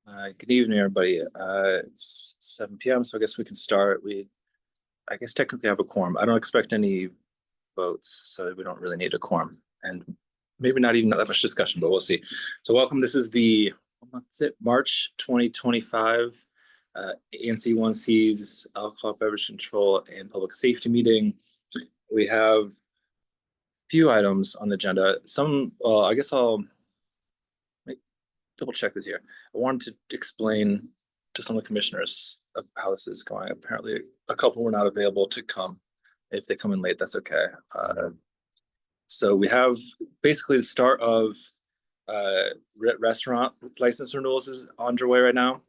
Good evening, everybody. It's 7 p.m., so I guess we can start. I guess, technically have a quorum. I don't expect any votes, so we don't really need a quorum, and maybe not even that much discussion, but we'll see. So, welcome. This is the what's it? March 2025 ANC 1C's alcohol beverage control and public safety meeting. We have a few items on the agenda. I guess I'll double check this here. I wanted to explain to some of the commissioners of how this is going. Apparently, a couple were not available to come. If they come in late, that's okay. So we have basically the start of restaurant license renewals is underway right now,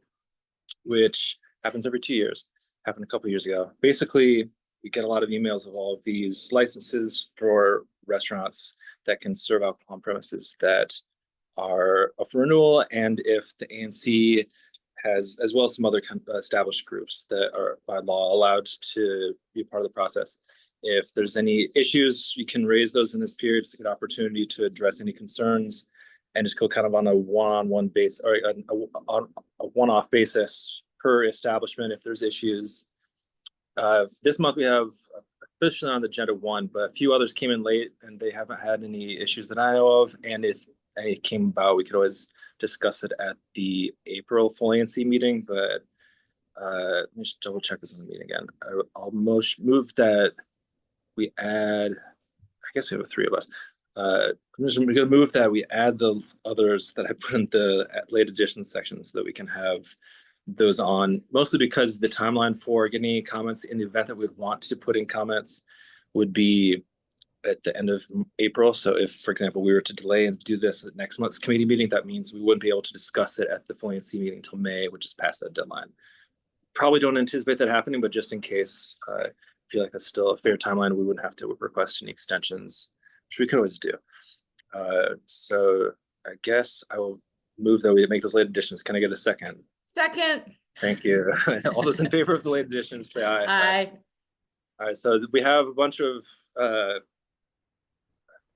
which happens every 2 years. Happened a couple years ago. Basically, we get a lot of emails of all of these licenses for restaurants that can serve alcohol on premises that are up for renewal, and if the ANC has, as well as some other established groups that are by law allowed to be part of the process. If there's any issues, you can raise those in this period. It's a good opportunity to address any concerns and just go kind of on a one-on-one base or on a one-off basis per establishment if there's issues. This month we have officially on the agenda one, but a few others came in late and they haven't had any issues that I know of. And if any came about, we could always discuss it at the April full ANC meeting. But let me just double check this on the meeting again. I'll move that we add, I guess we have three of us. We're going to move that we add the others that I put in the late edition section so that we can have those on, mostly because the timeline for getting any comments in the event that we'd want to put in comments would be at the end of April. So if, for example, we were to delay and do this at next month's committee meeting, that means we wouldn't be able to discuss it at the full ANC meeting until May, which is past that deadline. Probably don't anticipate that happening, but just in case, I feel like that's still a fair timeline. We wouldn't have to request any extensions, which we could always do. So I guess I will move that we make those late additions. Can I get a second? Second. Thank you. All those in favor of the late additions, say aye. Aye. All right, so we have a bunch of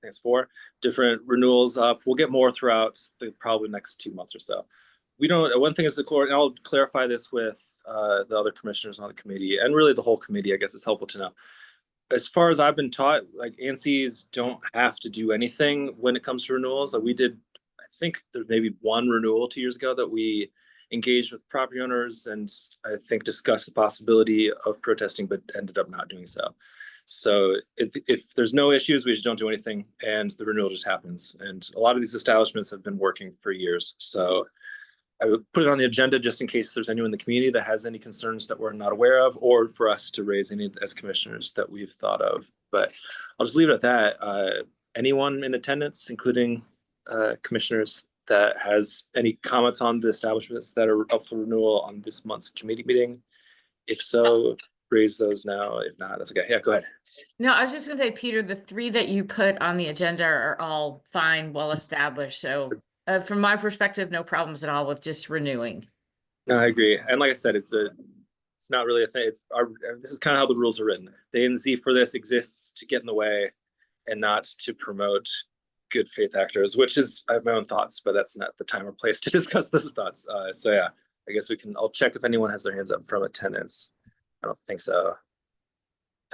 thanks for different renewals up. We'll get more throughout the probably next 2 months or so. We don't. One thing is the court, and I'll clarify this with the other commissioners on the committee, and really the whole committee. I guess it's helpful to know. As far as I've been taught, like ANCs don't have to do anything when it comes to renewals. Like we did, I think there's maybe one renewal 2 years ago that we engaged with property owners and I think discussed the possibility of protesting, but ended up not doing so. So if there's no issues, we just don't do anything and the renewal just happens. And a lot of these establishments have been working for years. So I would put it on the agenda just in case there's anyone in the community that has any concerns that we're not aware of, or for us to raise any as commissioners that we've thought of. But I'll just leave it at that. Anyone in attendance, including commissioners, that has any comments on the establishments that are up for renewal on this month's committee meeting? If so, raise those now. If not, that's okay. Yeah, go ahead. No, I was just gonna say, Peter, the three that you put on the agenda are all fine, well established. So from my perspective, no problems at all with just renewing. No, I agree. And like I said, it's not really a thing. This is kind of how the rules are written. The NZ for this exists to get in the way and not to promote good faith actors, which is, I have my own thoughts, but that's not the time or place to discuss those thoughts. So yeah, I guess I'll check if anyone has their hands up from attendance. I don't think so.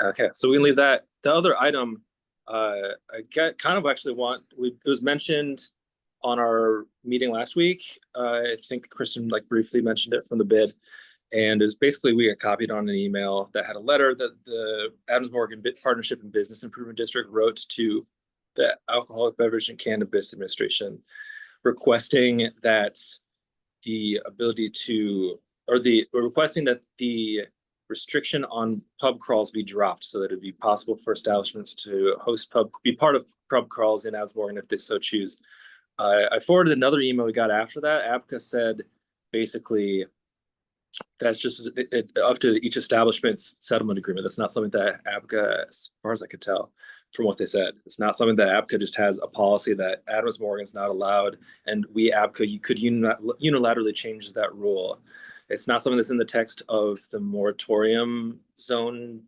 Okay, so we can leave that. The other item, it was mentioned on our meeting last week. I think Kristen briefly mentioned it from the bid. And it was basically, we got copied on an email that had a letter that the Adams Morgan Partnership and Business Improvement District wrote to the Alcoholic Beverage and Cannabis Administration, requesting that requesting that the restriction on pub crawls be dropped so that it'd be possible for establishments to be part of pub crawls in Adams Morgan if they so choose. I forwarded another email we got after that. APCA said basically that's just up to each establishment's settlement agreement. That's not something that APCA, as far as I could tell from what they said, it's not something that APCA just has a policy that Adams Morgan's not allowed, and we APCA, you could unilaterally change that rule. It's not something that's in the text of the moratorium zone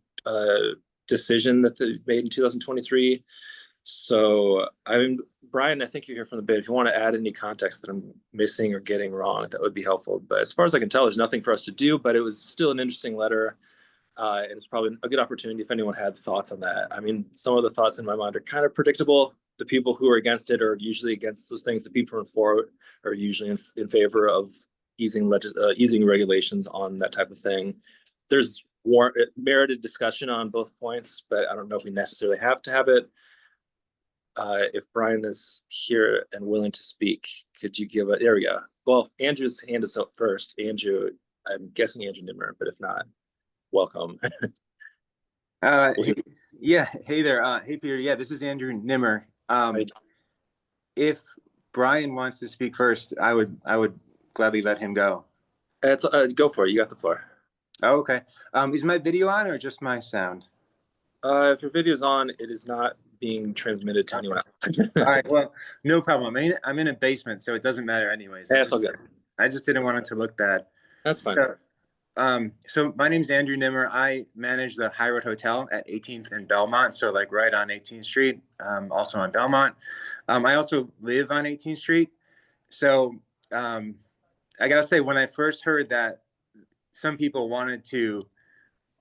decision that they made in 2023. So I'm Brian, I think you're here from the bit. If you want to add any context that I'm missing or getting wrong, that would be helpful. But as far as I can tell, there's nothing for us to do, but it was still an interesting letter. And it's probably a good opportunity if anyone had thoughts on that. I mean, some of the thoughts in my mind are kind of predictable. The people who are against it are usually against those things. The people who are for it are usually in favor of easing regulations on that type of thing. There's merited discussion on both points, but I don't know if we necessarily have to have it. If Brian is here and willing to speak, could you give a, there we go. Well, Andrew's hand is up first. Andrew, I'm guessing Andrew Nimmer, but if not, welcome. Hey, yeah, hey there. Hey, Peter. Yeah, this is Andrew Nimmer. If Brian wants to speak first, I would gladly let him go. It's, go for it. You got the floor. Oh, okay. Is my video on or just my sound? If your video's on, it is not being transmitted to anyone else. All right. Well, no problem. I'm in a basement, so it doesn't matter anyways. Yeah, it's all good. I just didn't want it to look bad. That's fine. So my name's Andrew Nimmer. I manage the High Road Hotel at 18th and Belmont, so like right on 18th Street, also on Belmont. I also live on 18th Street. So I gotta say, when I first heard that some people wanted to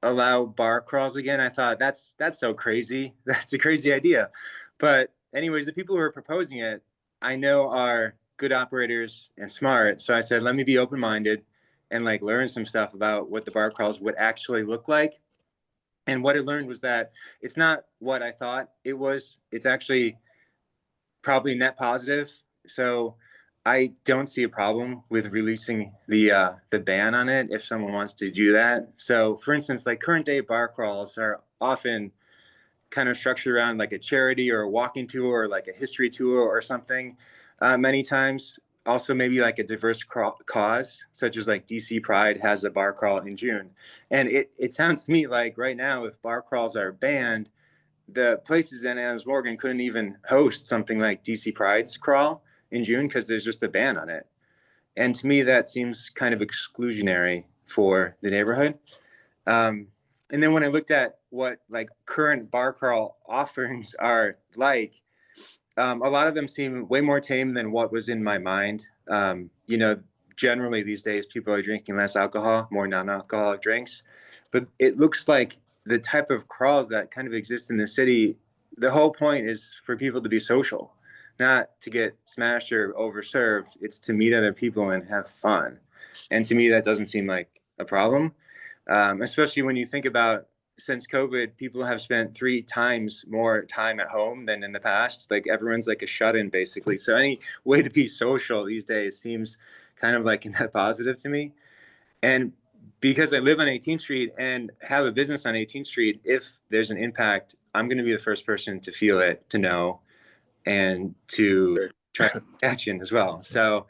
allow bar crawls again, I thought that's so crazy. That's a crazy idea. But anyways, the people who are proposing it, I know are good operators and smart. So I said, let me be open-minded and like learn some stuff about what the bar crawls would actually look like. And what I learned was that it's not what I thought it was. It's actually probably net positive. So I don't see a problem with releasing the ban on it if someone wants to do that. So for instance, like current day bar crawls are often kind of structured around like a charity or a walking tour or like a history tour or something. Many times also maybe like a diverse cause, such as like DC Pride has a bar crawl in June. And it sounds to me like right now, if bar crawls are banned, the places in Adams Morgan couldn't even host something like DC Pride's crawl in June because there's just a ban on it. And to me, that seems kind of exclusionary for the neighborhood. And then when I looked at what like current bar crawl offerings are like, a lot of them seem way more tame than what was in my mind. Generally these days people are drinking less alcohol, more non-alcoholic drinks, but it looks like the type of crawls that kind of exist in the city, the whole point is for people to be social, not to get smashed or overserved. It's to meet other people and have fun. And to me, that doesn't seem like a problem, especially when you think about since COVID, people have spent 3 times more time at home than in the past. Like everyone's like a shut-in basically. So any way to be social these days seems kind of like a net positive to me. And because I live on 18th Street and have a business on 18th Street, if there's an impact, I'm going to be the first person to feel it, to know, and to try action as well. So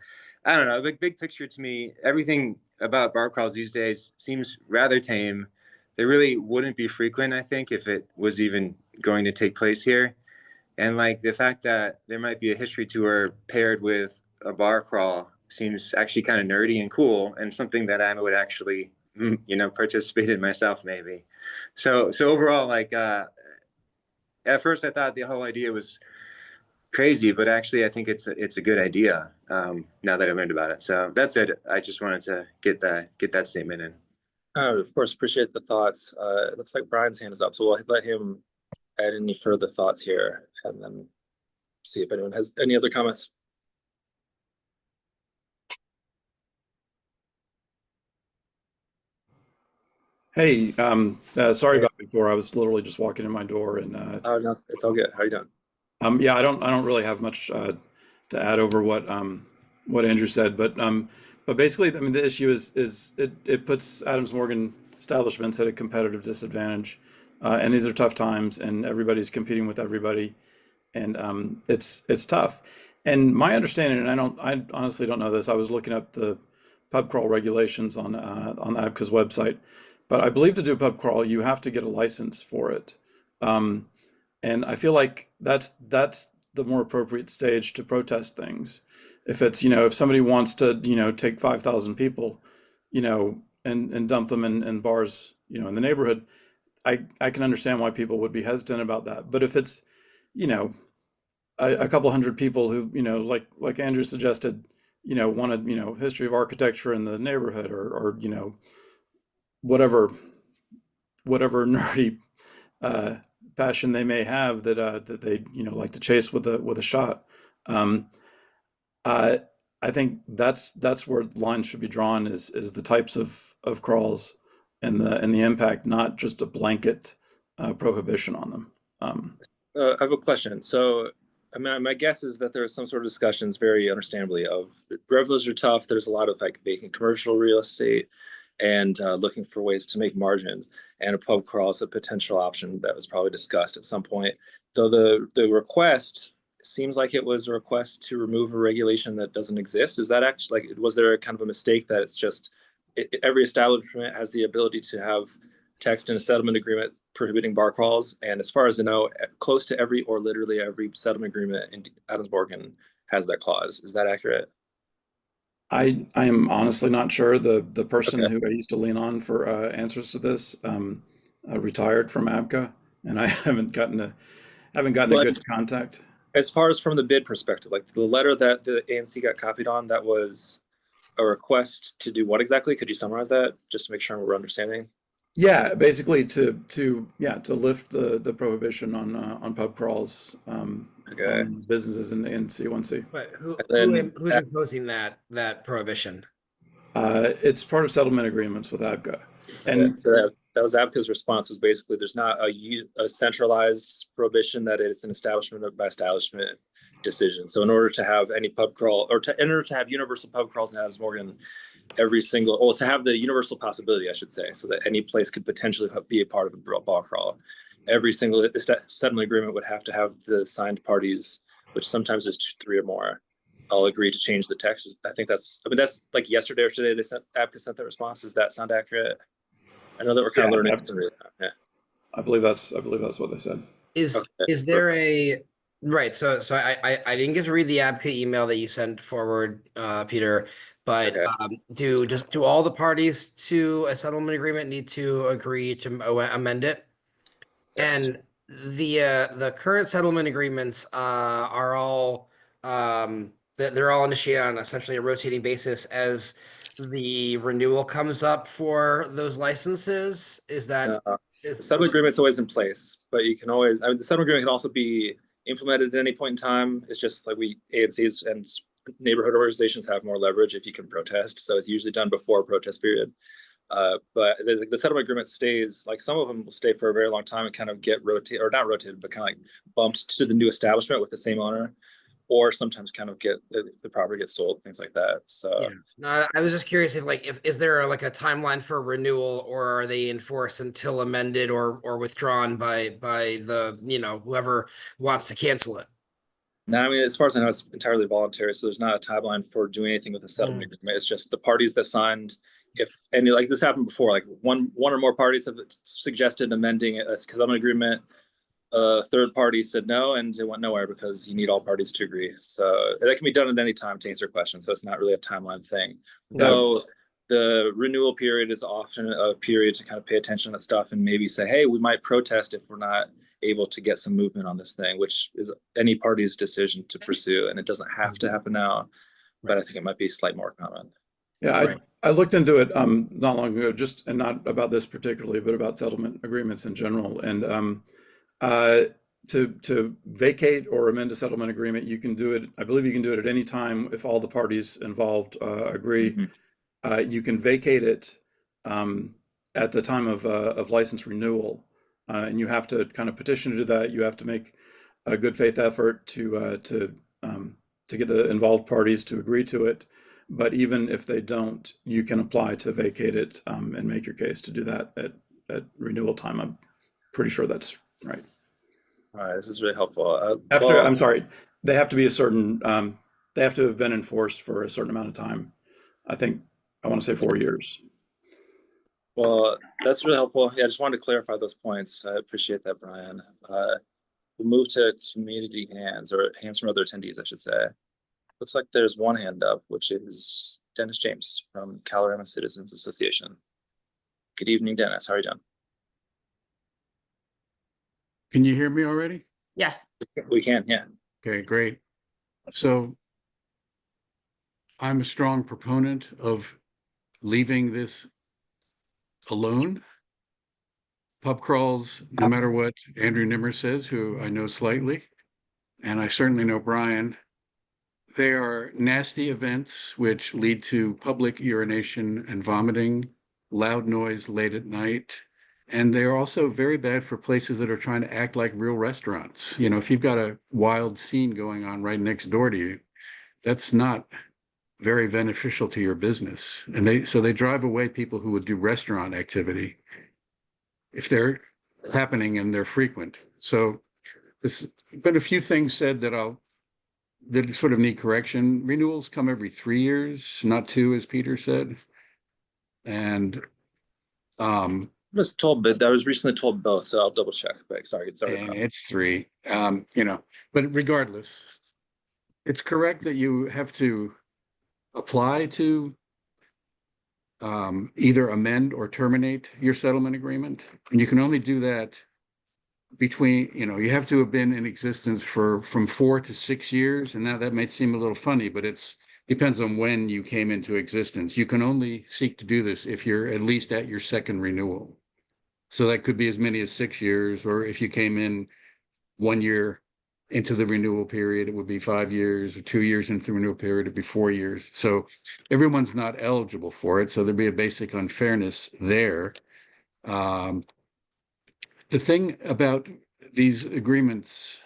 I don't know, like big picture to me, everything about bar crawls these days seems rather tame. They really wouldn't be frequent, I think, if it was even going to take place here. And like the fact that there might be a history tour paired with a bar crawl seems actually kind of nerdy and cool, and something that I would actually, participate in myself maybe. So overall, like at first I thought the whole idea was crazy, but actually I think it's a good idea now that I learned about it. So that's it. I just wanted to get that statement in. Oh, of course, appreciate the thoughts. It looks like Brian's hand is up, so we'll let him add any further thoughts here and then see if anyone has any other comments. Hey, sorry about before. I was literally just walking in my door and Oh no, it's all good. How are you doing? yeah, I don't really have much to add over what Andrew said, but basically, I mean, the issue is it puts Adams Morgan establishments at a competitive disadvantage, and these are tough times, and everybody's competing with everybody, and it's tough. And my understanding, and I honestly don't know this. I was looking up the pub crawl regulations on ABCA's website, but I believe to do a pub crawl, you have to get a license for it. Um, and I feel like that's the more appropriate stage to protest things. If it's, if somebody wants to, take 5,000 people, and dump them in bars, in the neighborhood, I can understand why people would be hesitant about that. But if it's, a couple hundred people who, like Andrew suggested, wanted, history of architecture in the neighborhood, or whatever nerdy passion they may have that they like to chase with a shot. I I think that's where the line should be drawn, is the types of crawls and the impact, not just a blanket prohibition on them. I have a question. So, I mean, my guess is that there are some sort of discussions, very understandably, of revenues are tough. There's a lot of like vacant commercial real estate, and looking for ways to make margins. And a pub crawl is a potential option that was probably discussed at some point. Though the request seems like it was a request to remove a regulation that doesn't exist. Is that actually, like, was there a kind of a mistake that it's just every establishment has the ability to have text in a settlement agreement prohibiting bar crawls? And as far as I know, close to every, or literally every, settlement agreement in Adams Morgan has that clause. Is that accurate? I am honestly not sure. The person Okay. who I used to lean on for answers to this retired from ABCA, and I haven't gotten a Well, good contact. as far as from the bid perspective, like the letter that the ANC got copied on, that was a request to do what exactly? Could you summarize that just to make sure we're understanding? Yeah, basically to lift the prohibition on pub crawls, Okay. on businesses in C1C. But then- who's imposing that prohibition? It's part of settlement agreements with ABCA, And and so that was ABCA's response, was basically there's not a centralized prohibition, that it's an establishment by establishment decision. So in order to have any pub crawl, or in order to have universal pub crawls in Adams Morgan, to have the universal possibility, I should say, so that any place could potentially be a part of a bar crawl, every single settlement agreement would have to have the signed parties, which sometimes is 3 or more, all agree to change the text. I think that's like yesterday or today ABCA sent that response. Does that sound accurate? I know that we're kind of learning. Yeah. I believe that's what they said. Is there a right? So I didn't get to read the ABCA email that you sent forward, Peter. But Okay. do all the parties to a settlement agreement need to agree to amend it? Yes. And the current settlement agreements are all they're all initiated on essentially a rotating basis as the renewal comes up for those licenses. Is that The settlement agreement's always in place, but you can always, the settlement agreement can also be implemented at any point in time. It's just like ANCs and neighborhood organizations have more leverage if you can protest. So it's usually done before a protest period. But the settlement agreement stays, like some of them will stay for a very long time and kind of get rotated, or not rotated, but kind of like bumped to the new establishment with the same owner, or sometimes kind of get the property gets sold, things like that. So yeah. No, I was just curious if is there like a timeline for renewal, or are they enforced until amended or withdrawn by the whoever wants to cancel it? now, I mean, as far as I know, it's entirely voluntary. So there's not a timeline for doing anything with a settlement agreement. It's just the parties that signed. If any, like this happened before, like one or more parties have suggested amending a settlement agreement, a third party said no, and it went nowhere because you need all parties to agree. So that can be done at any time, to answer your question. So it's not really a timeline thing. Though the renewal period is often a period to kind of pay attention to that stuff and maybe say, hey, we might protest if we're not able to get some movement on this thing, which is any party's decision to pursue. And it doesn't have to happen now, but I think it might be slightly more common. Yeah, I looked into it not long ago, and not about this particularly, but about settlement agreements in general. And to vacate or amend a settlement agreement, you can do it. I believe you can do it at any time if all the parties involved agree. Mm-hmm. You can vacate it at the time of license renewal, and you have to kind of petition to do that. You have to make a good faith effort to get the involved parties to agree to it. But even if they don't, you can apply to vacate it and make your case to do that at renewal time. I'm pretty sure that's right. All right, this is really helpful. I'm sorry, they have to be a certain, they have to have been enforced for a certain amount of time. I want to say 4 years. Well, that's really helpful. Yeah, I just wanted to clarify those points. I appreciate that, Brian. We'll move to community hands, or hands from other attendees, I should say. Looks like there's one hand up, which is Dennis James from Colorado Citizens Association. Good evening, Dennis. How are you doing? Can you hear me already? Yes. We can, yeah. Okay, great. So I'm a strong proponent of leaving this alone. Pub crawls, no matter what Andrew Nimmer says, who I know slightly, and I certainly know Brian, they are nasty events which lead to public urination and vomiting, loud noise late at night, and they are also very bad for places that are trying to act like real restaurants. You know, if you've got a wild scene going on right next door to you, that's not very beneficial to your business. And they drive away people who would do restaurant activity if they're happening and they're frequent. So there's been a few things said that sort of need correction. Renewals come every 3 years, not 2, as Peter said. And I was recently told both, so I'll double check. But sorry, it's 3. But regardless, it's correct that you have to apply to either amend or terminate your settlement agreement. And you can only do that between, you have to have been in existence from 4 to 6 years. And now that might seem a little funny, but depends on when you came into existence. You can only seek to do this if you're at least at your second renewal. So that could be as many as 6 years, or if you came in 1 year into the renewal period, it would be 5 years, or 2 years into the renewal period, it'd be 4 years. So everyone's not eligible for it. So there'd be a basic unfairness there. The thing about these agreements,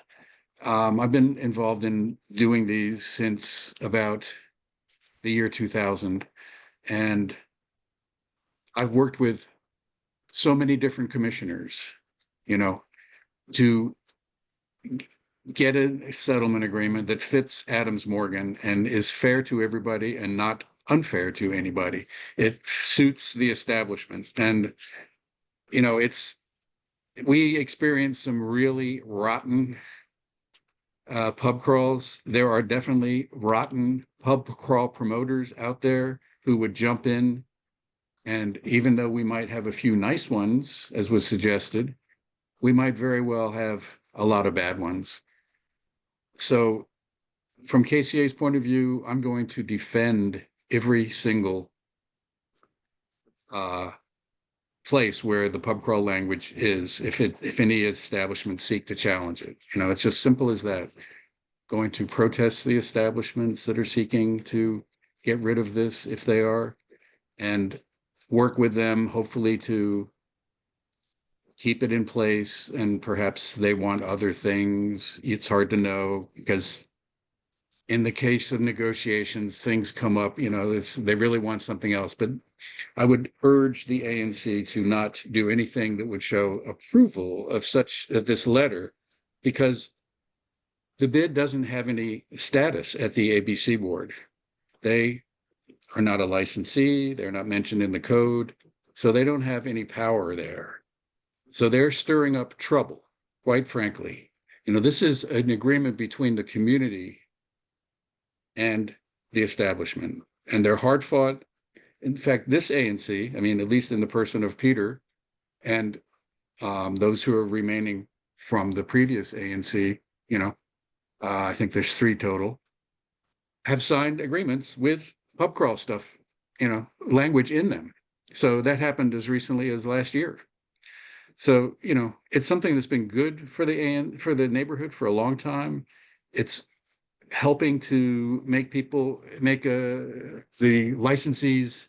I've been involved in doing these since about the year 2000, and I've worked with so many different commissioners, to get a settlement agreement that fits Adams Morgan and is fair to everybody and not unfair to anybody. It suits the establishment. And, we experienced some really rotten pub crawls. There are definitely rotten pub crawl promoters out there who would jump in. And even though we might have a few nice ones, as was suggested, we might very well have a lot of bad ones. So from KCA's point of view, I'm going to defend every single place where the pub crawl language is, if any establishments seek to challenge it. It's just simple as that. Going to protest the establishments that are seeking to get rid of this, if they are, and work with them, hopefully, to keep it in place. And perhaps they want other things. It's hard to know, because in the case of negotiations, things come up, they really want something else. But I would urge the ANC to not do anything that would show approval of this letter, because the bid doesn't have any status at the ABC board. They are not a licensee. They're not mentioned in the code. So they don't have any power there. So they're stirring up trouble, quite frankly. This is an agreement between the community and the establishment, and they're hard fought. In fact, this ANC, at least in the person of Peter and those who are remaining from the previous ANC, I think there's 3 total, have signed agreements with pub crawl stuff, language in them. So that happened as recently as last year. So, it's something that's been good for the neighborhood for a long time. It's helping to make the licensees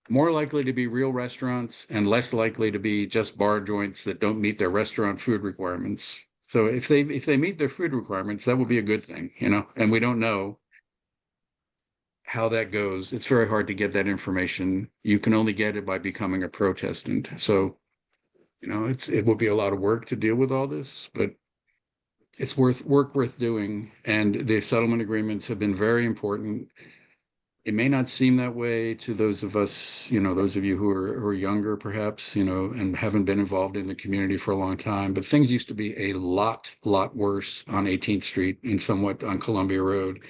more likely to be real restaurants and less likely to be just bar joints that don't meet their restaurant food requirements. So if they meet their food requirements, that would be a good thing, and we don't know how that goes. It's very hard to get that information. You can only get it by becoming a protestant. So, it will be a lot of work to deal with all this, but it's worth doing. And the settlement agreements have been very important. It may not seem that way to those of us, those of you who are younger, perhaps, and haven't been involved in the community for a long time, but things used to be a lot worse on 18th Street and somewhat on Columbia Road.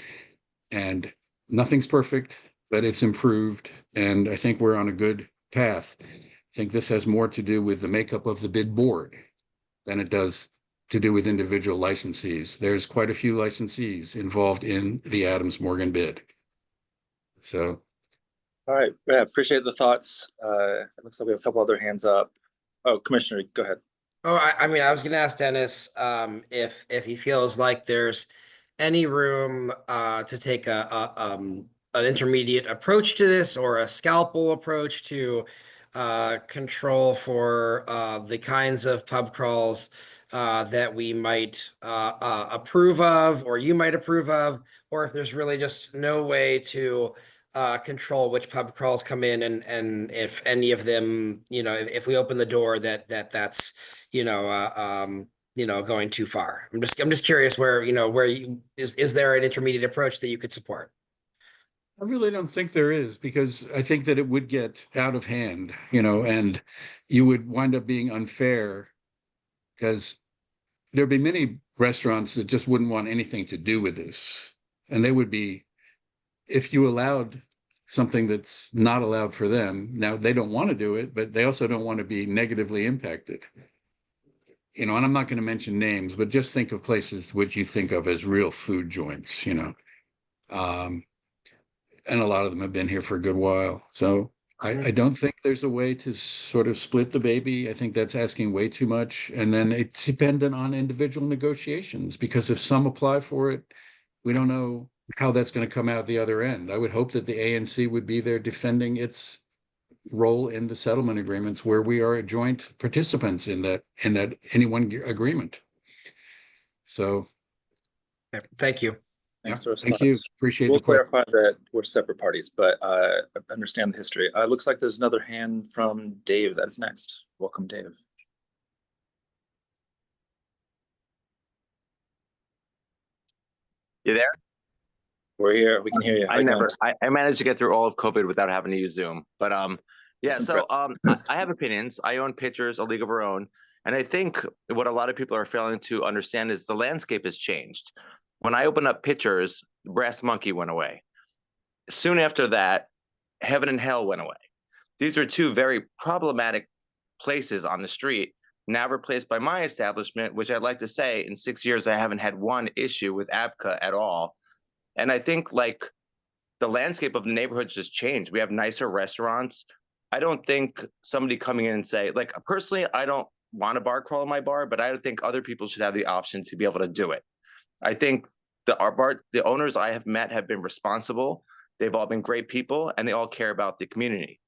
And nothing's perfect, but it's improved. And I think we're on a good path. I think this has more to do with the makeup of the bid board than it does to do with individual licensees. There's quite a few licensees involved in the Adams Morgan bid. So, All right, yeah, appreciate the thoughts. It looks like we have a couple other hands up. Oh, Commissioner, go ahead. Oh, I mean, I was gonna ask Dennis, if he feels like there's any room, to take an intermediate approach to this or a scalpel approach to, control for, the kinds of pub crawls, that we might, approve of, or you might approve of, or if there's really just no way to, control which pub crawls come in, and if any of them, if we open the door that's going too far. I'm just curious where, is there an intermediate approach that you could support? I really don't think there is, because I think that it would get out of hand, and you would wind up being unfair, because there'd be many restaurants that just wouldn't want anything to do with this. And they would be, if you allowed something that's not allowed for them, now they don't want to do it, but they also don't want to be negatively impacted. And I'm not going to mention names, but just think of places which you think of as real food joints, and a lot of them have been here for a good while. So I don't think there's a way to sort of split the baby. I think that's asking way too much. And then it's dependent on individual negotiations, because if some apply for it, we don't know how that's going to come out the other end. I would hope that the ANC would be there defending its role in the settlement agreements, where we are joint participants in that any one agreement. So Thank you. Thanks for thank you. Appreciate We'll the question. clarify that we're separate parties, but I understand the history. Looks like there's another hand from Dave. That's next. Welcome, Dave. You there? We're here. We can hear you. I managed to get through all of COVID without having to use Zoom. But yeah, That's so I have opinions. I own Pitchers, a league of our own. And I think what a lot of people are failing to understand is the landscape has changed. When I opened up Pitchers, Brass Monkey went away. Soon after that, Heaven and Hell went away. These are two very problematic places on the street, now replaced by my establishment, which I'd like to say in 6 years, I haven't had one issue with ABCA at all. And I think like the landscape of the neighborhoods just changed. We have nicer restaurants. I don't think somebody coming in and say, like, personally, I don't want a bar crawl in my bar, but I think other people should have the option to be able to do it. I think the owners I have met have been responsible. They've all been great people, and they all care about the community.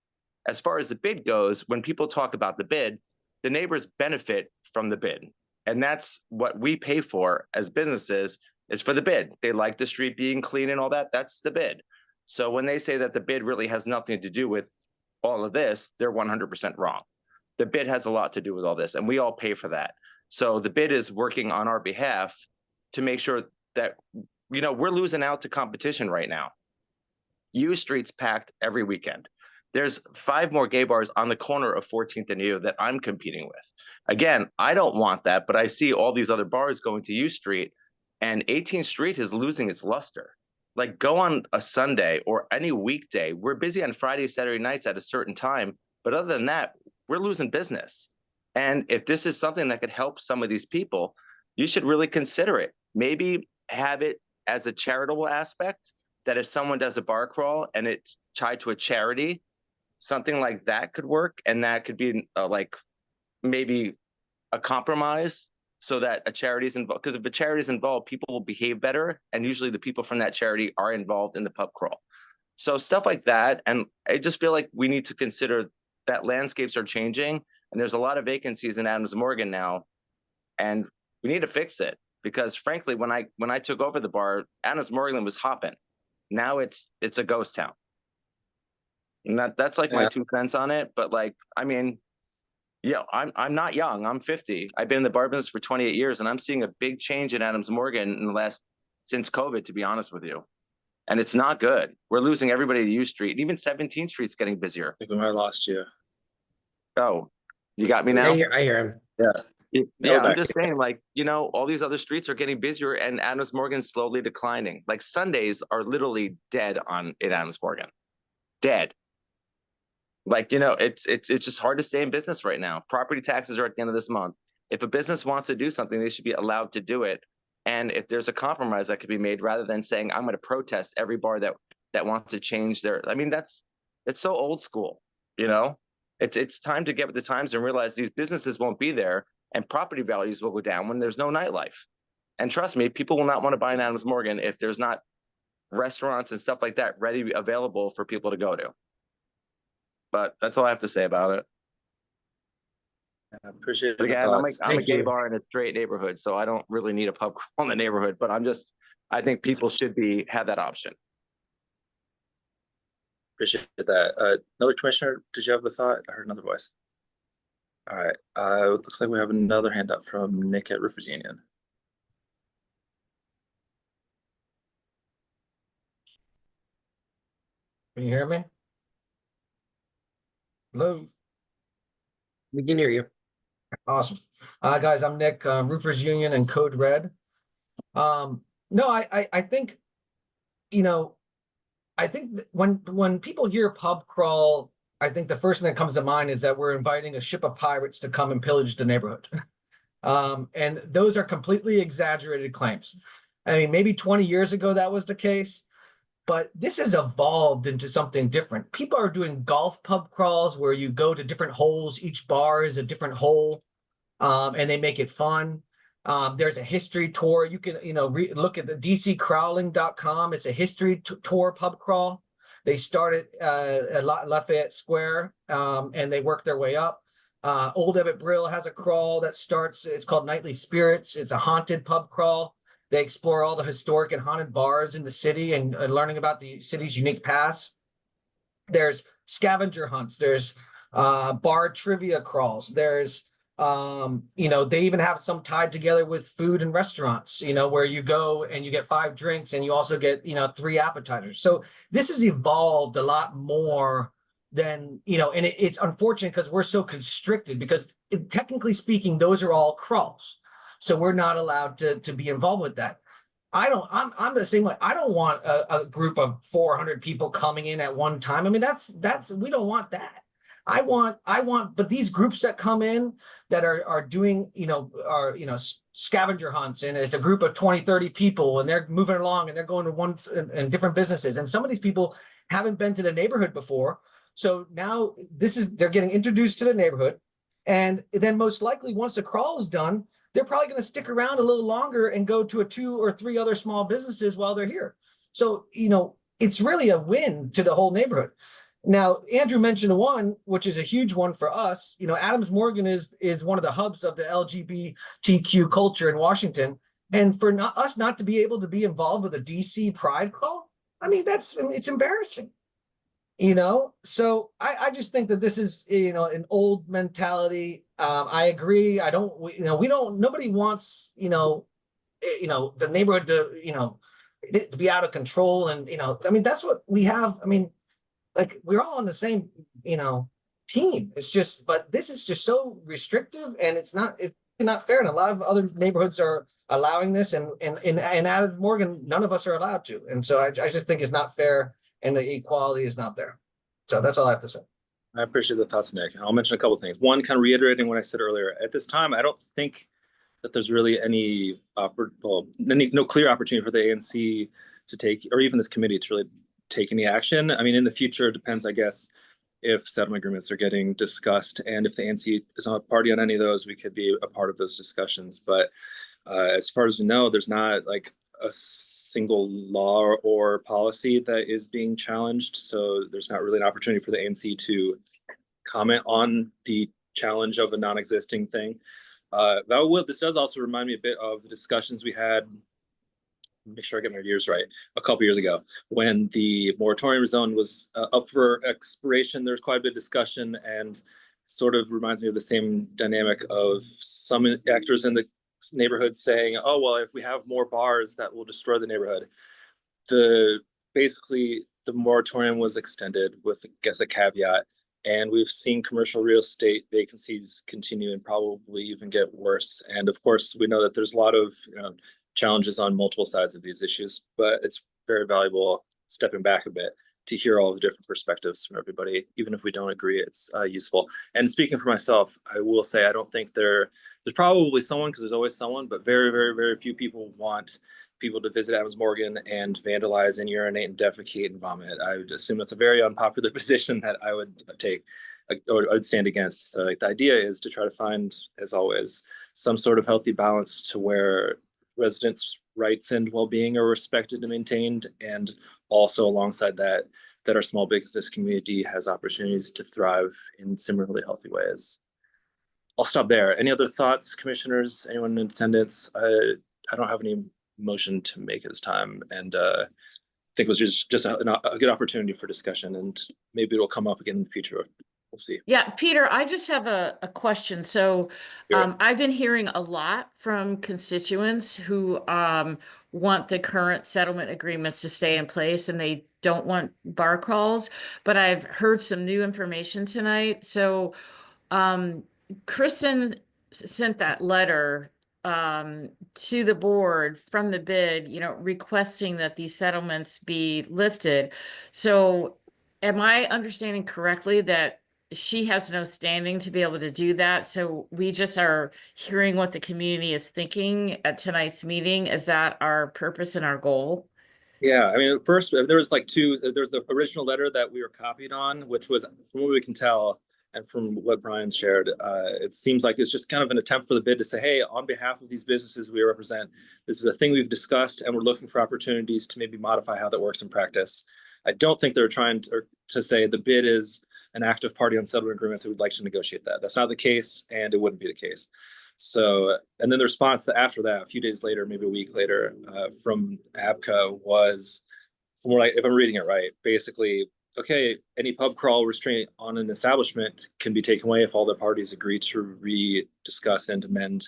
As far as the bid goes, when people talk about the bid, the neighbors benefit from the bid. And that's what we pay for as businesses, is for the bid. They like the street being clean and all that. That's the bid. So when they say that the bid really has nothing to do with all of this, they're 100% wrong. The bid has a lot to do with all this, and we all pay for that. So the bid is working on our behalf to make sure that, we're losing out to competition right now. U Street's packed every weekend. There's 5 more gay bars on the corner of 14th and U that I'm competing with. Again, I don't want that, but I see all these other bars going to U Street, and 18th Street is losing its luster. Like, go on a Sunday or any weekday. We're busy on Friday, Saturday nights at a certain time, but other than that, we're losing business. And if this is something that could help some of these people, you should really consider it. Maybe have it as a charitable aspect, that if someone does a bar crawl and it's tied to a charity, something like that could work. And that could be like maybe a compromise, so that a charity is involved. Because if a charity is involved, people will behave better. And usually the people from that charity are involved in the pub crawl. So stuff like that. And I just feel like we need to consider that landscapes are changing. And there's a lot of vacancies in Adams Morgan now. And we need to fix it. Because frankly, when I took over the bar, Adams Morgan was hopping. Now it's a ghost town. And that's like my 2 cents on it. But like, I mean, yeah, I'm not young. I'm 50. I've been in the bar business for 28 years, and I'm seeing a big change in Adams Morgan in the since COVID, to be honest with you. And it's not good. We're losing everybody to U Street. And even 17th Street's getting busier. I think we might have lost you. Oh, you got me now? I hear him. Yeah, I'm just saying, like, all these other streets are getting busier, and Adams Morgan's slowly declining. Like, Sundays are literally dead in Adams Morgan. Dead. Like, it's just hard to stay in business right now. Property taxes are at the end of this month. If a business wants to do something, they should be allowed to do it. And if there's a compromise that could be made, rather than saying, I'm going to protest every bar that wants to change their, I mean, it's so old school, you know? It's time to get with the times and realize these businesses won't be there and property values will go down when there's no nightlife. And trust me, people will not want to buy an Adams Morgan if there's not restaurants and stuff like that ready, available for people to go to. But that's all I have to say about it. I appreciate But the again, thoughts. I'm a Thank gay you. bar in a straight neighborhood, so I don't really need a pub crawl in the neighborhood. But I think people should have that option. Appreciate that. Another commissioner, did you have a thought? I heard another voice. All right. It looks like we have another hand up from Nick at Roofers Union. Can you hear me? Hello. We can hear you. Awesome. Guys, I'm Nick, Roofers Union and Code Red. No, I think, I think when people hear pub crawl, I think the first thing that comes to mind is that we're inviting a ship of pirates to come and pillage the neighborhood. And those are completely exaggerated claims. I mean, maybe 20 years ago that was the case, but this has evolved into something different. People are doing golf pub crawls where you go to different holes. Each bar is a different hole, and they make it fun. There's a history tour. You can, look at the dccrawling.com. It's a history tour pub crawl. They started at Lafayette Square, and they work their way up. Old Ebbitt Brill has a crawl that starts, it's called Nightly Spirits. It's a haunted pub crawl. They explore all the historic and haunted bars in the city and learning about the city's unique past. There's scavenger hunts. There's bar trivia crawls. There's, they even have some tied together with food and restaurants, where you go and you get 5 drinks and you also get, 3 appetizers. So this has evolved a lot more than, and it's unfortunate because we're so constricted because technically speaking, those are all crawls. So we're not allowed to be involved with that. I'm the same way. I don't want a group of 400 people coming in at one time. I mean, we don't want that. I want, but these groups that come in that are doing, scavenger hunts, and it's a group of 20, 30 people and they're moving along and they're going to one and different businesses. And some of these people haven't been to the neighborhood before. So now they're getting introduced to the neighborhood. And then most likely once the crawl is done, they're probably going to stick around a little longer and go to 2 or 3 other small businesses while they're here. So, it's really a win to the whole neighborhood. Now, Andrew mentioned one, which is a huge one for us. Adams Morgan is one of the hubs of the LGBTQ culture in Washington. And for us not to be able to be involved with a DC pride call, I mean, it's embarrassing. So I just think that this is, an old mentality. I agree. Nobody wants, the neighborhood to be out of control. And, that's what we have. I mean, like we're all on the same, team. It's just, but this is just so restrictive and it's not fair. And a lot of other neighborhoods are allowing this and Adams Morgan, none of us are allowed to. And so I just think it's not fair. And the equality is not there. So that's all I have to say. I appreciate the thoughts, Nick. And I'll mention a couple of things. One, kind of reiterating what I said earlier. At this time, I don't think that there's really no clear opportunity for the ANC to take, or even this committee to really take any action. I mean, in the future, it depends, I guess, if settlement agreements are getting discussed. And if the ANC is not a party on any of those, we could be a part of those discussions. But as far as we know, there's not like a single law or policy that is being challenged. So there's not really an opportunity for the ANC to comment on the challenge of a non-existing thing. This does also remind me a bit of the discussions we had, make sure I get my years right, a couple years ago when the moratorium zone was up for expiration. There's quite a bit of discussion and sort of reminds me of the same dynamic of some actors in the neighborhood saying, oh, well, if we have more bars, that will destroy the neighborhood. Basically, the moratorium was extended with, I guess, a caveat. And we've seen commercial real estate vacancies continue and probably even get worse. And of course, we know that there's a lot of challenges on multiple sides of these issues, but it's very valuable stepping back a bit to hear all the different perspectives from everybody. Even if we don't agree, it's useful. And speaking for myself, I will say I don't think there's probably someone, because there's always someone, but very, very, very few people want people to visit Adams Morgan and vandalize and urinate and defecate and vomit. I would assume that's a very unpopular position that I would take or I would stand against. So like, the idea is to try to find, as always, some sort of healthy balance to where residents' rights and well-being are respected and maintained, and also alongside that, that our small business community has opportunities to thrive in similarly healthy ways. I'll stop there. Any other thoughts, commissioners? Anyone in attendance? I don't have any motion to make at this time, and I think it was just a good opportunity for discussion, and maybe it'll come up again in the future. We'll see. Yeah, Peter, I just have a question. So Sure. I've been hearing a lot from constituents who want the current settlement agreements to stay in place and they don't want bar crawls, but I've heard some new information tonight. So Kristen sent that letter to the board from the bid, requesting that these settlements be lifted. So am I understanding correctly that she has no standing to be able to do that? So we just are hearing what the community is thinking at tonight's meeting. Is that our purpose and our goal? Yeah, I mean, first there was like there's the original letter that we were copied on, which was, from what we can tell, and from what Brian shared, it seems like it's just kind of an attempt for the bid to say, hey, on behalf of these businesses we represent, this is a thing we've discussed, and we're looking for opportunities to maybe modify how that works in practice. I don't think they're trying to say the bid is an active party on settlement agreements that would like to negotiate that. That's not the case, and it wouldn't be the case. So, and then the response after that, a few days later, maybe a week later, from ABCA was, from what if I'm reading it right, basically, okay, any pub crawl restraint on an establishment can be taken away if all the parties agree to re-discuss and amend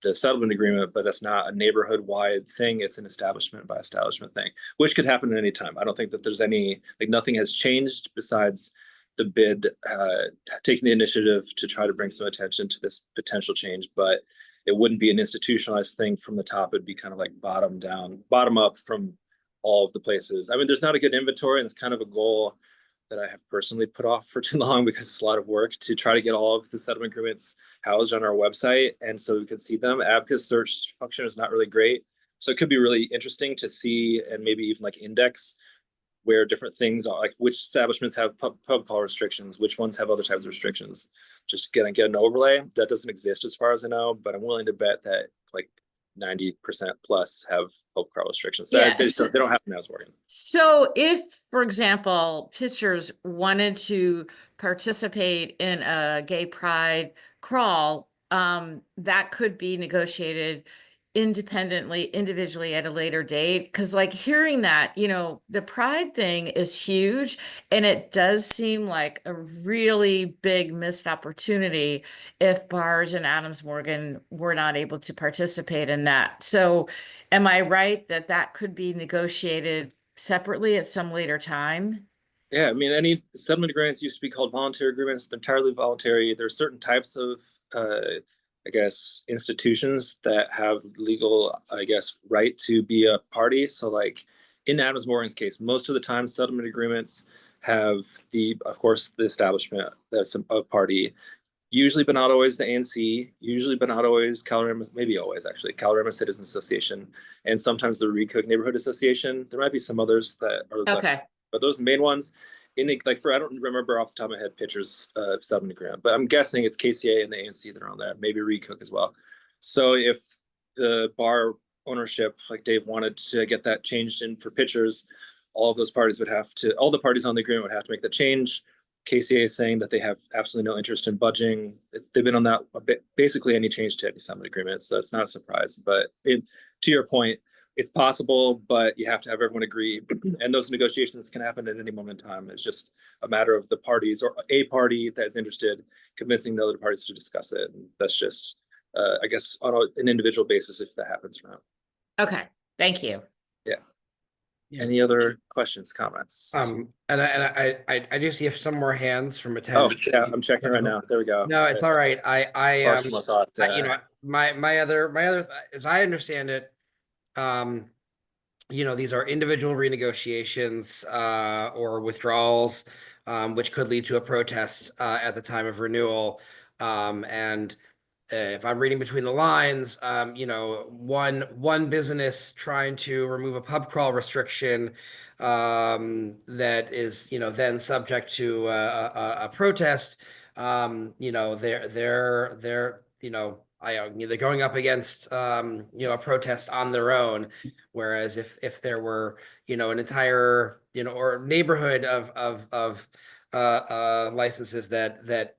the settlement agreement, but that's not a neighborhood-wide thing. It's an establishment by establishment thing, which could happen at any time. I don't think that there's any, like, nothing has changed besides the bid taking the initiative to try to bring some attention to this potential change, but it wouldn't be an institutionalized thing from the top. It'd be kind of like bottom up from all of the places. I mean, there's not a good inventory, and it's kind of a goal that I have personally put off for too long because it's a lot of work to try to get all of the settlement agreements housed on our website, and so we can see them. ABCA's search function is not really great, so it could be really interesting to see and maybe even like index where different things are, like which establishments have pub call restrictions, which ones have other types of restrictions, just to get an overlay. That doesn't exist as far as I know, but I'm willing to bet that like 90% plus have pub call restrictions. Yeah, they don't have them as Morgan. So if, for example, pitchers wanted to participate in a gay pride crawl, that could be negotiated individually at a later date. Because like hearing that, the pride thing is huge, and it does seem like a really big missed opportunity if bars in Adams Morgan were not able to participate in that. So am I right that that could be negotiated separately at some later time? Yeah, I mean, any settlement agreements used to be called voluntary agreements. They're entirely voluntary. There's certain types of I guess, institutions that have legal, I guess, right to be a party. So like in Adams Morgan's case, most of the time settlement agreements have of course, the establishment that's a party, usually but not always the ANC, usually but not always Calorama, maybe always actually, Calorama Citizen Association, and sometimes the Recook Neighborhood Association. There might be some others that are less, but those are the main ones. I don't remember off the top of my head pitchers settlement agreement, but I'm guessing it's KCA and the ANC that are on there, maybe Recook as well. So if the bar ownership, like Dave, wanted to get that changed in for pitchers, all of those parties all the parties on the agreement would have to make that change. KCA is saying that they have absolutely no interest in budging. They've been on that basically any change to any settlement agreement, so it's not a surprise. But to your point, it's possible, but you have to have everyone agree, and those negotiations can happen at any moment in time. It's just a matter of the parties or a party that's interested convincing the other parties to discuss it. And that's just, I guess, on an individual basis if that happens or not. Okay, thank you. Yeah. Any other questions, comments? And I do see some more hands from attendees. Oh yeah, I'm checking right now. There we go. No, it's all right. Thoughts, my other, as I understand it, these are individual renegotiations or withdrawals, which could lead to a protest at the time of renewal. And if I'm reading between the lines, one business trying to remove a pub crawl restriction that is, then subject to a protest. They're going up against a protest on their own. Whereas if there were, an entire, or neighborhood of licenses that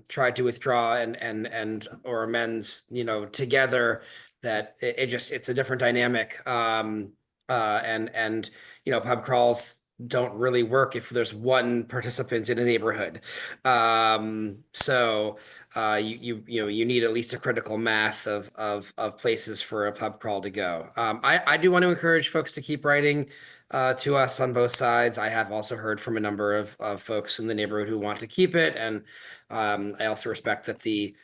tried to withdraw and or amend, together, that it's a different dynamic. And pub crawls don't really work if there's one participant in a neighborhood. So you need at least a critical mass of places for a pub crawl to go. I do want to encourage folks to keep writing to us on both sides. I have also heard from a number of folks in the neighborhood who want to keep it, and I also respect that the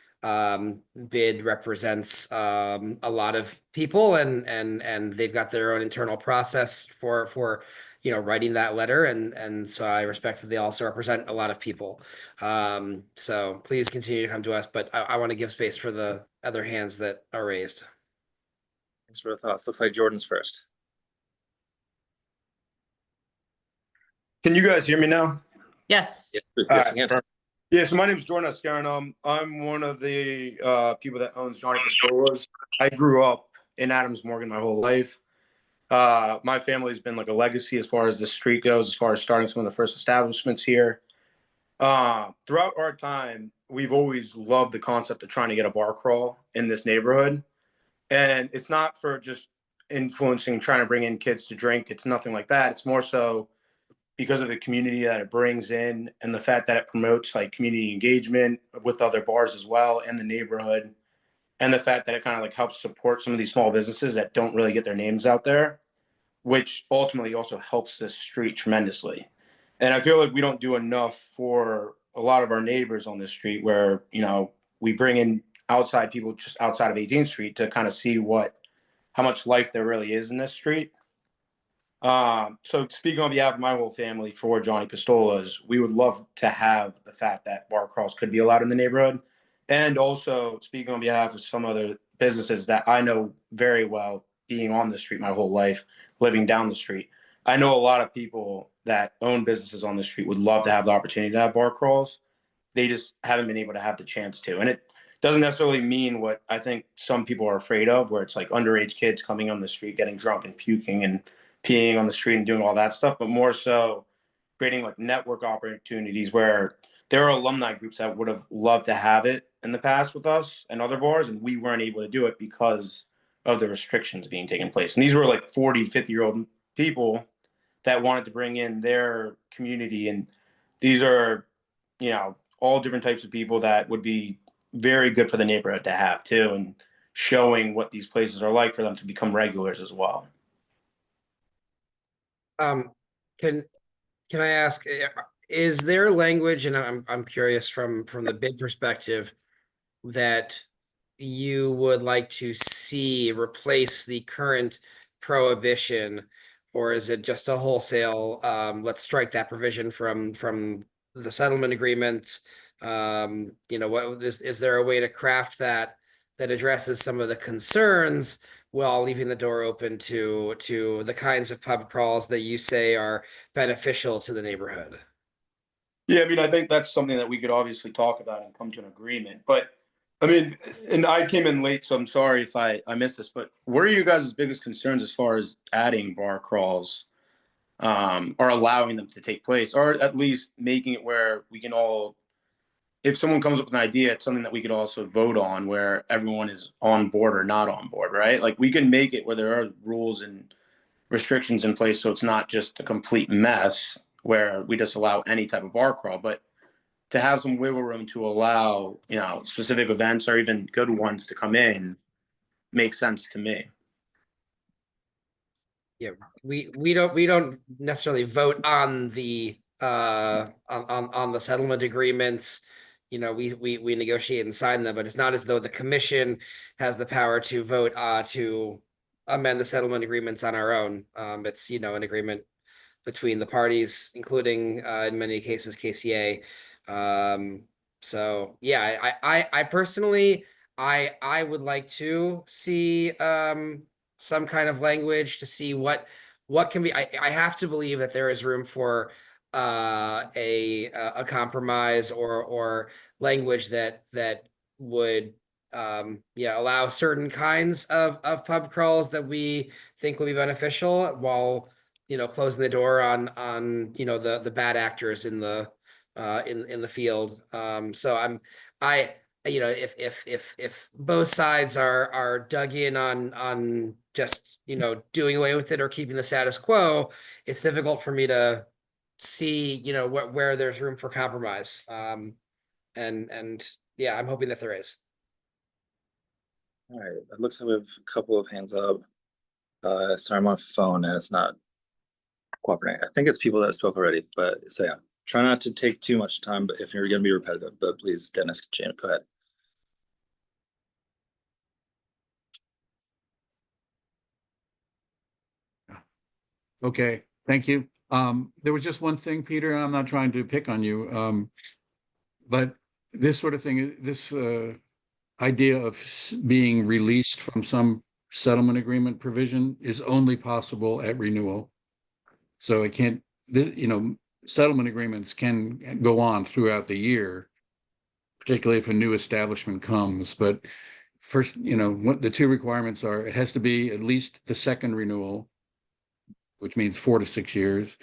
bid represents a lot of people, and they've got their own internal process for writing that letter, and so I respect that they also represent a lot of people. So please continue to come to us, but I want to give space for the other hands that are raised. Thanks for the thoughts. Looks like Jordan's first. Can you guys hear me now? Yes. Yes, yes, we can. Yeah, so my name is Jordan Ascaron. I'm one of the people that owns Johnny Pistolas. I grew up in Adams Morgan my whole life. My family's been like a legacy as far as the street goes, as far as starting some of the first establishments here. Throughout our time, we've always loved the concept of trying to get a bar crawl in this neighborhood. And it's not for just influencing, trying to bring in kids to drink. It's nothing like that. It's more so because of the community that it brings in and the fact that it promotes like community engagement with other bars as well in the neighborhood, and the fact that it kind of like helps support some of these small businesses that don't really get their names out there, which ultimately also helps this street tremendously. And I feel like we don't do enough for a lot of our neighbors on this street, where we bring in outside people just outside of 18th Street to kind of see how much life there really is in this street. So speaking on behalf of my whole family for Johnny Pistolas, we would love to have the fact that bar crawls could be allowed in the neighborhood. And also speaking on behalf of some other businesses that I know very well, being on the street my whole life, living down the street. I know a lot of people that own businesses on the street would love to have the opportunity to have bar crawls. They just haven't been able to have the chance to. And it doesn't necessarily mean what I think some people are afraid of, where it's like underage kids coming on the street, getting drunk and puking and peeing on the street and doing all that stuff, but more so creating like network opportunities where there are alumni groups that would have loved to have it in the past with us and other bars, and we weren't able to do it because of the restrictions being taken place. And these were like 40, 50-year-old people that wanted to bring in their community. And these are, all different types of people that would be very good for the neighborhood to have too, and showing what these places are like for them to become regulars as well. Can I ask, is there language, and I'm curious from the bid perspective, that you would like to see replace the current prohibition, or is it just a wholesale, let's strike that provision from the settlement agreements? Is there a way to craft that addresses some of the concerns while leaving the door open to the kinds of pub crawls that you say are beneficial to the neighborhood? Yeah, I mean, I think that's something that we could obviously talk about and come to an agreement. But I mean, and I came in late, so I'm sorry if I missed this, but what are you guys' biggest concerns as far as adding bar crawls, or allowing them to take place, or at least making it where we can all, if someone comes up with an idea, it's something that we could also vote on, where everyone is on board or not on board, right? Like we can make it where there are rules and restrictions in place, so it's not just a complete mess where we just allow any type of bar crawl, but to have some wiggle room to allow, specific events or even good ones to come in makes sense to me. Yeah, we don't necessarily vote on the on the settlement agreements. We negotiate and sign them, but it's not as though the commission has the power to vote to amend the settlement agreements on our own. It's, an agreement between the parties, including, in many cases, KCA. So yeah, I personally, I would like to see, some kind of language to see what can be, I have to believe that there is room for, a compromise or language that would, allow certain kinds of pub crawls that we think will be beneficial, while closing the door on the bad actors in the in the field. So if both sides are dug in on just doing away with it or keeping the status quo, it's difficult for me to see where there's room for compromise. And yeah, I'm hoping that there is. All right, it looks like we have a couple of hands up. Sorry, I'm on phone and it's not cooperating. I think it's people that spoke already, but so yeah, try not to take too much time, but if you're going to be repetitive, but please, Dennis, Jane, go ahead. Okay, thank you. There was just one thing, Peter, and I'm not trying to pick on you, but this sort of thing, this idea of being released from some settlement agreement provision is only possible at renewal. So it can't, settlement agreements can go on throughout the year, particularly if a new establishment comes. But first, what the two requirements are, it has to be at least the second renewal, which means 4 to 6 years,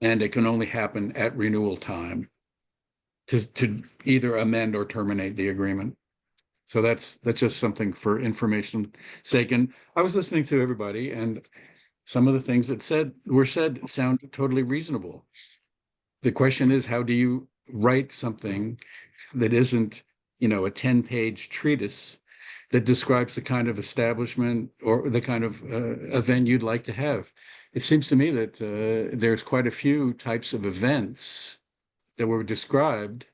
and it can only happen at renewal time to either amend or terminate the agreement. So that's just something for information sake. And I was listening to everybody, and some of the things that were said sound totally reasonable. The question is, how do you write something that isn't, a 10-page treatise that describes the kind of establishment or the kind of event you'd like to have? It seems to me that there's quite a few types of events that were described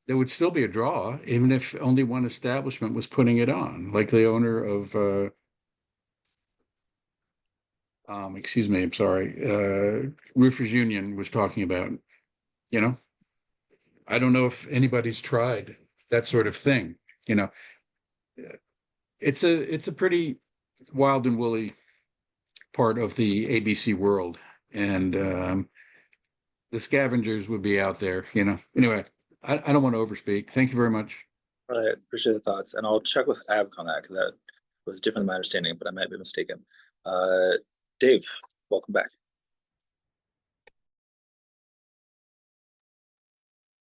that would still be a draw, even if only one establishment was putting it on, like the owner of, excuse me, I'm sorry, Roofers Union was talking about, I don't know if anybody's tried that sort of thing, It's a pretty wild and woolly part of the ABC world, and the scavengers would be out there, Anyway, I don't want to overspeak. Thank you very much. All right, appreciate the thoughts, and I'll check with AVC on that because that was different than my understanding, but I might be mistaken. Dave, welcome back.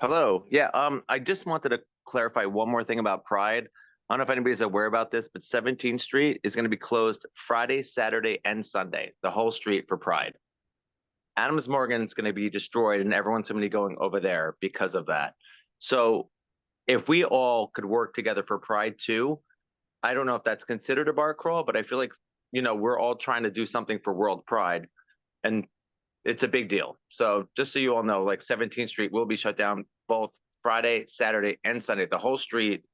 Hello. Yeah, I just wanted to clarify one more thing about Pride. I don't know if anybody's aware about this, but 17th Street is going to be closed Friday, Saturday, and Sunday, the whole street for Pride. Adams Morgan's going to be destroyed, and everyone's going to be going over there because of that. So if we all could work together for Pride too, I don't know if that's considered a bar crawl, but I feel like, we're all trying to do something for World Pride, and it's a big deal. So just so you all know, like 17th Street will be shut down both Friday, Saturday, and Sunday. The whole street,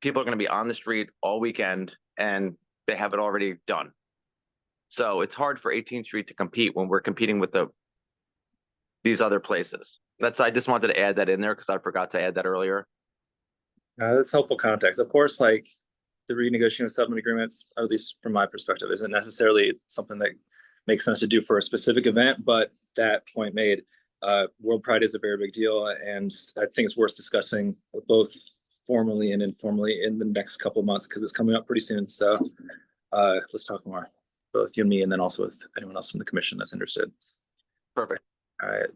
people are going to be on the street all weekend, and they have it already done. So it's hard for 18th Street to compete when we're competing with these other places. I just wanted to add that in there because I forgot to add that earlier. That's helpful context. Of course, like the renegotiating of settlement agreements, at least from my perspective, isn't necessarily something that makes sense to do for a specific event, but that point made, World Pride is a very big deal, and I think it's worth discussing both formally and informally in the next couple of months because it's coming up pretty soon. So let's talk more, both you and me, and then also with anyone else from the commission that's interested. Perfect. All right.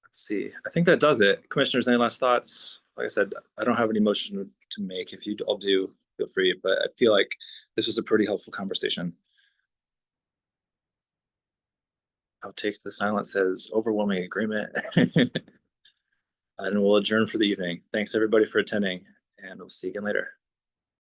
Let's see. I think that does it. Commissioners, any last thoughts? Like I said, I don't have any motion to make. If you all do, feel free. But I feel like this was a pretty helpful conversation. I'll take the silence as overwhelming agreement. And we'll adjourn for the evening. Thanks everybody for attending, and we'll see you again later.